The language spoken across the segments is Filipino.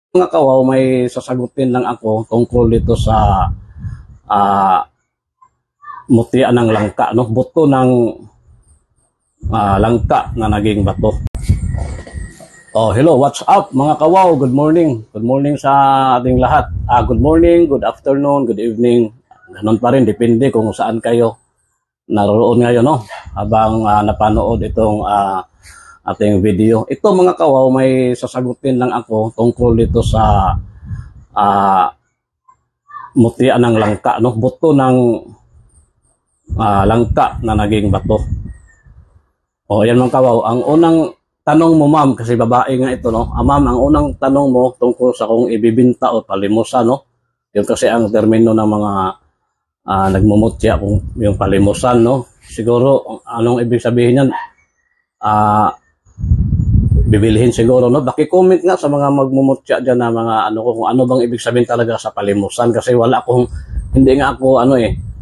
Mga kawaw, may sasagutin lang ako tungkol dito sa mutya ng langka, no? Buto ng langka na naging bato. Oh, hello, what's up mga kawaw? Good morning. Good morning sa ating lahat. Good morning, good afternoon, good evening. Ganun pa rin, depende kung saan kayo naroon ngayon, no? Habang napanood itong ating video. Ito mga kawaw, may sasagutin lang ako tungkol dito sa mutya ng langka, no? Buto ng langka na naging bato. O yan mga kawaw, ang unang tanong mo ma'am, kasi babae nga ito, no? Ma'am, ang unang tanong mo tungkol sa kung ibibinta o palimusan, no? Yung kasi ang termino ng mga nagmumutya, kung yung palimusan, no? Siguro, anong ibig sabihin yan? Bibilihin siguro, no? Baki-comment nga sa mga magmumutya dyan na mga ano ko, kung ano bang ibig sabihin talaga sa palimusan. Kasi wala akong, hindi nga ako,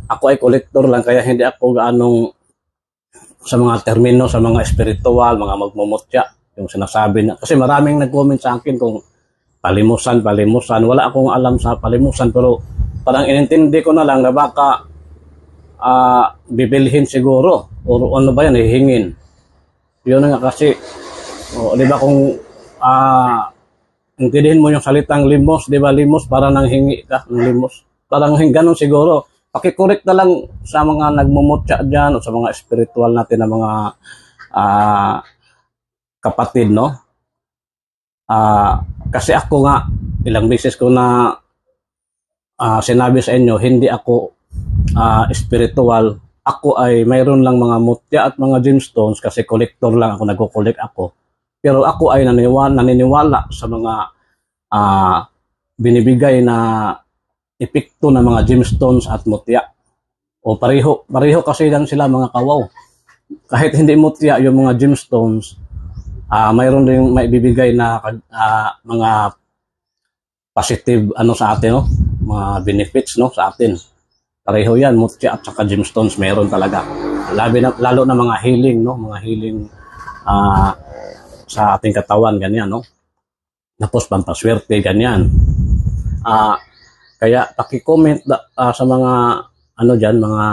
ako ay collector lang, kaya hindi ako gaanong sa mga termino, sa mga spiritual, mga magmumutya, yung sinasabi na. Kasi maraming nag-comment sa akin kung palimusan. Wala akong alam sa palimusan, pero parang inintindi ko na lang na baka bibilhin siguro. O ano ba yan, hihingin. Yun nga kasi, di ba kung intindihin mo yung salitang limos, di ba limos, parang nanghingi ka ng limos. Parang ganun siguro. Pakikorek na lang sa mga nagmumutya dyan o sa mga spiritual natin na mga kapatid, no? Kasi ako nga, ilang beses ko na sinabi sa inyo, hindi ako spiritual. Ako ay mayroon lang mga mutya at mga gemstones kasi collector lang ako, nagko-collect ako. Pero ako ay naniniwala sa mga binibigay na epekto ng mga gemstones at mutya. O pareho kasi lang sila mga kawaw. Kahit hindi mutya yung mga gemstones, mayroon din maibibigay na mga positive sa atin, no? Mga benefits, no, sa atin. Pareho yan, mutya at saka gemstones, mayroon talaga. Lalo na mga healing, no? Mga healing sa ating katawan, ganyan, no? Tapos pampaswerte, ganyan. Kaya paki-comment sa mga dyan, mga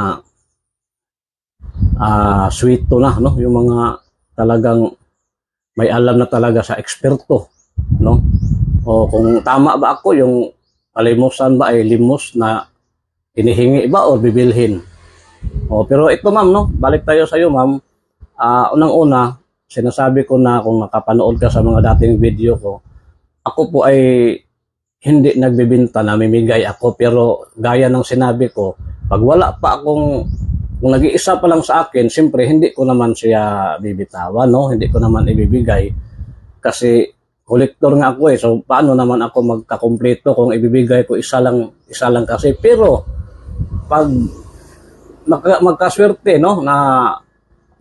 sweeto na, no? Yung mga talagang may alam na talaga sa eksperto, no? O kung tama ba ako, yung palimusan ba ay limos na hinihingi ba o bibilhin? O pero ito ma'am, no? Balik tayo sa iyo ma'am. Unang-una, sinasabi ko na kung nakapanood ka sa mga dating video ko, ako po ay hindi nagbibinta, namimigay ako, pero gaya ng sinabi ko, pag wala pa akong, kung nag-iisa pa lang sa akin, siyempre hindi ko naman siya bibitawan, no? Hindi ko naman ibibigay kasi kolektor nga ako so paano naman ako magkakumpleto kung ibibigay ko isa lang kasi. Pero pag magkaswerte, no, na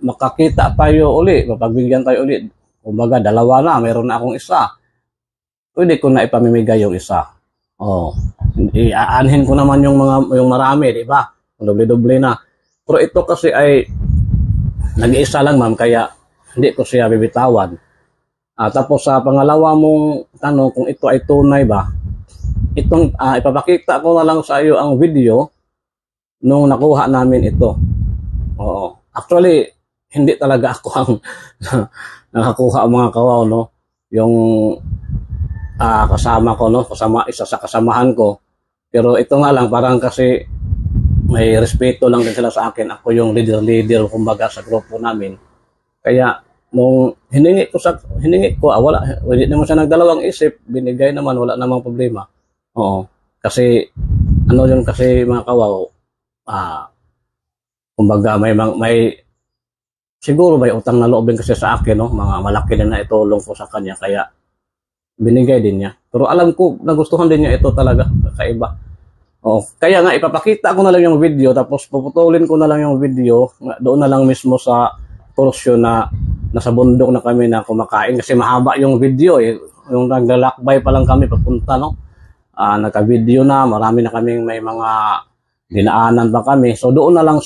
makakita tayo uli, mapagbigyan tayo uli, kumbaga dalawa na, mayroon na akong isa, pwede ko na ipamimigay yung isa. Aanhin ko naman yung marami, di ba? Doble-doble na. Pero ito kasi ay nag-iisa lang ma'am, kaya hindi ko siya bibitawan. Tapos sa pangalawa mong tanong kung ito ay tunay ba, itong ipapakita ko na lang sa iyo ang video nung nakuha namin ito. Actually, hindi talaga ako ang nakakuha mga kawaw, no? Yung kasama ko, no? Isa sa kasamahan ko. Pero ito nga lang, parang kasi may respeto lang din sila sa akin. Ako yung leader, kumbaga, sa grupo namin. Kaya, nung hiningi ko, wala, hindi naman siya nagdalawang isip, binigay naman, wala namang problema. Kasi, yun kasi mga kawaw, kumbaga, may siguro may utang na loob din kasi sa akin, no? Mga malaki din na itulong ko sa kanya, kaya binigay din niya. Pero alam ko, nagustuhan din niya ito talaga, kakaiba. Kaya nga, ipapakita ko na lang yung video, tapos puputulin ko na lang yung video, doon na lang mismo sa portion na nasa bundok na kami na kumakain, kasi mahaba yung video, yung naglalakbay pa lang kami papunta, no? Nagka-video na, marami na kaming may mga dinaanan pa kami. So doon na lang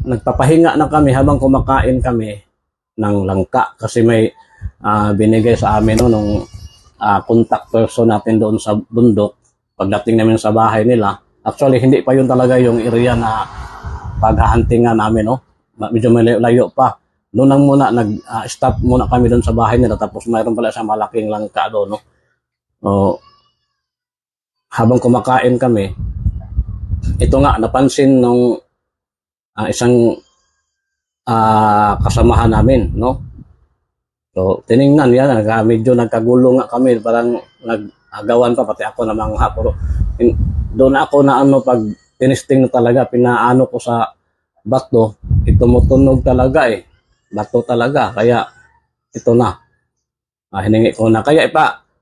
nagpapahinga na kami habang kumakain kami ng langka, kasi may binigay sa amin, no, nung contact person natin doon sa bundok. Pagdating namin sa bahay nila, actually hindi pa yun talaga yung area na paghahuntingan namin, no? Medyo malayo pa. Doon lang muna, stop muna kami doon sa bahay nila, tapos mayroon pala sa malaking langka doon, no? So, habang kumakain kami, ito nga, napansin nung isang kasamahan namin, no? So, tiningnan yan, medyo nagkagulo nga kami, parang nag-agawan pa, pati ako namang pero doon ako na pag tinisting na talaga, pinaano ko sa bato, tumutunog talaga bato talaga, kaya ito na, hiningi ko na, kaya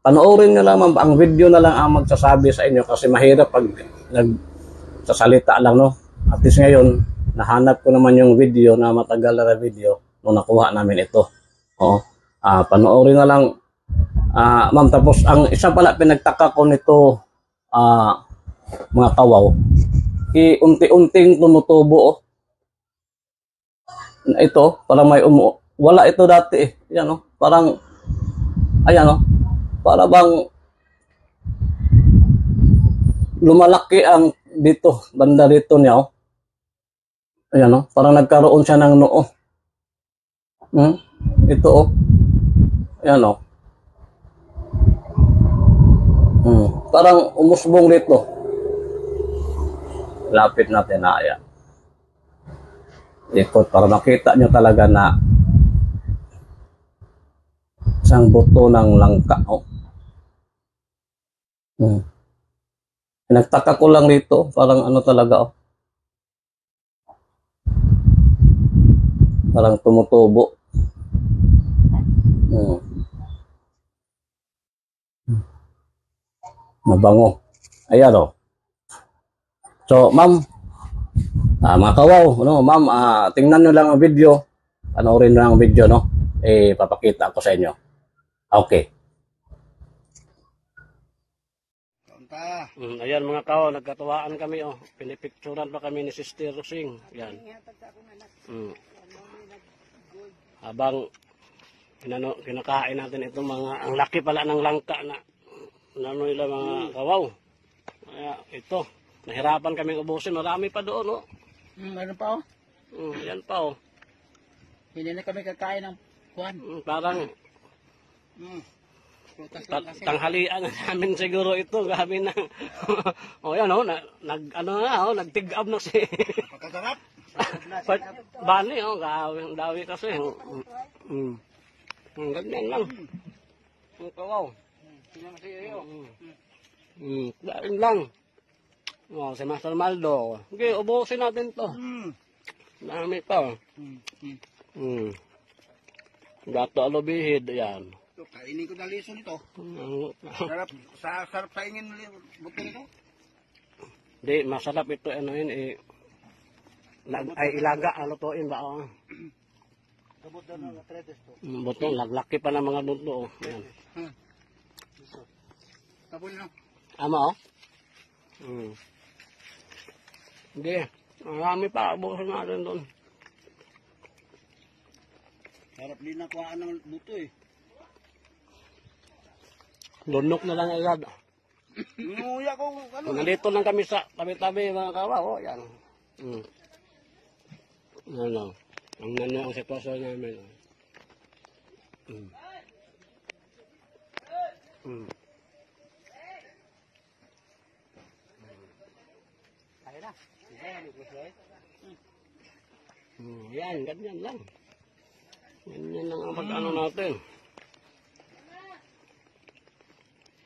panoorin nyo lang ang video na lang ang magsasabi sa inyo, kasi mahirap pag nagsasalita lang, no? At least ngayon, nahanap ko naman yung video na matagal na video nung nakuha namin ito. Oo. Panoorin na lang, ma'am. Tapos, ang isa pala pinagtaka ko nito, mga kawaw, unti-unting tumutubo. Ito, parang may wala ito dati Yan, no? Parang, ayan, no? Para bang lumalaki ang dito, banda dito niya, oh. Ayan, no? Parang nagkaroon siya ng noo. Ito, oh. Ayan, oh. Parang umusbong dito. Lapit natin na, ayan. Ikot para makita nyo talaga na isang buto ng langka, oh. Nagtaka ko lang dito, parang ano talaga, oh. Parang tumutubo. Mabango. Ayan, oh. So, ma'am, mga kawaw, no, ma'am, tingnan nyo lang ang video. Panoorin lang ang video, no? Papakita ko sa inyo. Okay. Ayan mga kawaw, nagkatuwaan kami, oh. Pinipicturan pa kami ni Sister Rosing. Yan. Habang kinakain natin itong ang laki pala ng langka na nila mga kawaw. Kaya ito, nahirapan kami ubusin. Marami pa doon, oh. Meron pa, oh. Yan pa, oh. Hindi na kami kakain ng kuwan. Parang tanghalian na namin siguro ito. Gabi na. O yan, oh. Nagtig-up na si... Pagkasarap. Bani, oh. Dawi kasi. Ganyan lang. Kawaw. Dain lang. Oh, si Master Maldo. Okay, ubusin natin to. Dami pa. Gato alubihid, yan. Kainin ko na liso nito. Sarap paingin buto nito. Di, masarap ito, ay ilaga, alutuin ba, oh. Butong, laglaki pa ng mga buto, oh. Yan. Tapos na. Ama, oh. Hindi, marami pa, abusin natin doon. Sarap din nakuhaan ng buto, Lunok na lang agad. Inuya ko, ano? Nandito lang kami sa tabi-tabi mga kawa, oh, yan. Ano, ang sitwasyon namin. Yan, ganyan lang. Ganyan lang ang pag-ano natin.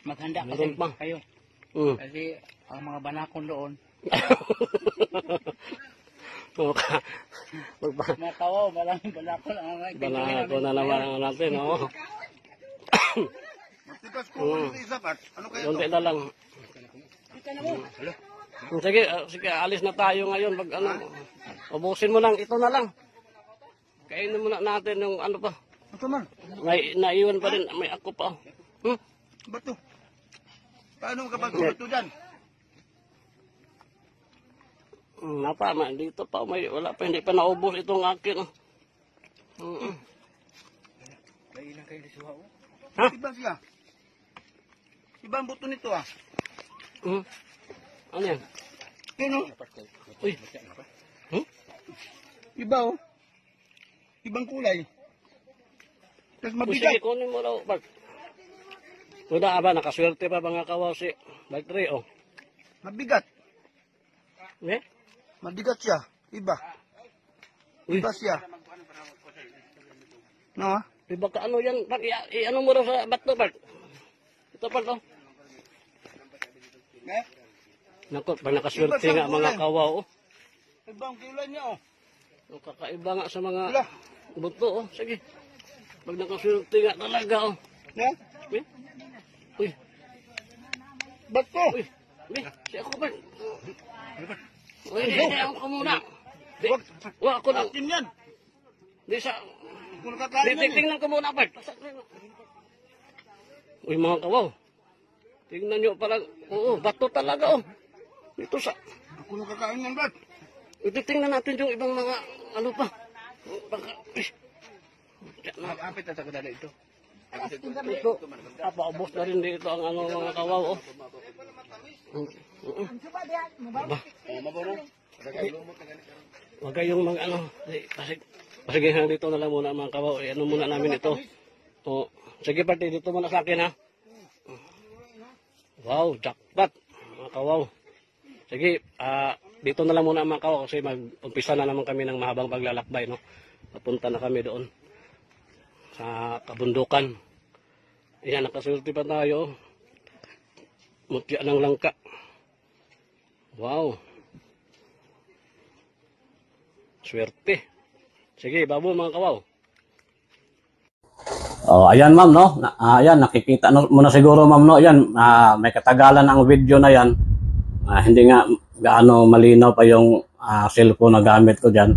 Maghanda Meron kasi pa. kayo. Kasi ang mga banakon doon. Matawa, maraming banakon. Banakon na naman ang natin, oh. Matipas ko isa pat. Ano kayo Kunti na lang. Sige, alis na tayo ngayon. Pag ano, ubusin mo lang, ito na lang. Kainin muna natin yung ano pa. Ito man. May naiwan pa rin, may ako pa. Bato. Paano kapag ito dyan? Dito pa, wala pa, hindi pa naubos itong akin. Kailan kayo lisuha, oh? Ha? Diba siya? Iba ang buto nito ah. Ano yan? Yun oh. Uy. Iba oh. Ibang kulay. Tapos Uy, mabigat. sige, kunin mo raw, Bart. Wala ba, nakaswerte pa mga kawaw si Bart Ray, oh. Mabigat. Eh? Mabigat siya. Iba. Uy. Iba siya. No ah. Diba ka ano yan, Bart? I-ano mo raw sa bato, Bart? Ito, Bart, oh. Eh? Naku, pag nakaswerte Iba siyang nga mga kulay. kawaw, oh. Ibang kulay niya oh. Ang kakaiba nga sa mga Wala. buto, oh. Sige. Pag nakaswerte nga talaga, oh. Ne? Eh? Uy, Ba't to? uy. Uy, si ako, Bart. Uy, hindi ako muna. Di, wala ako lang. Akin yan. Di sa... Kung nakakain yan eh. Tingnan ko muna, Bart. Uy, mga kawaw. Tingnan nyo parang, oo, bato talaga, oh. Ito sa... Kung nakakain yan, Brad. Tingnan natin yung ibang mga, ano pa. Baka, uy. Apit na sa kadala ito. Ito, papaubos na rin dito ang ano, mga kawaw, oh. Ba? Wag kayong mag, ano, pasigihan dito na lang muna, mga kawaw. Ano muna namin ito. O, sige, pati dito muna sa akin, ha. Wow, jackpot, mga kawaw. Sige, dito na lang muna mga kawaw kasi mag-umpisa na naman kami ng mahabang paglalakbay, no? Papunta na kami doon sa kabundukan. Ayan, nakasulti pa tayo. Mutya ng langka. Wow. Swerte. Sige, babo mga kawaw. Oh, ayan ma'am, no? Ayan, nakikita mo na siguro ma'am, no? Ayan, may katagalan ang video na yan. Hindi nga gaano malinaw pa yung cellphone na gamit ko dyan.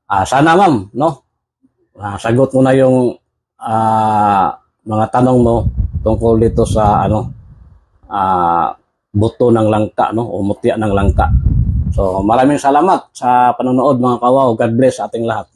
Sana ma'am, no? Sagot mo na yung mga tanong mo tungkol dito sa buto ng langka, no? O mutya ng langka. So, maraming salamat sa panonood mga kawaw. God bless ating lahat.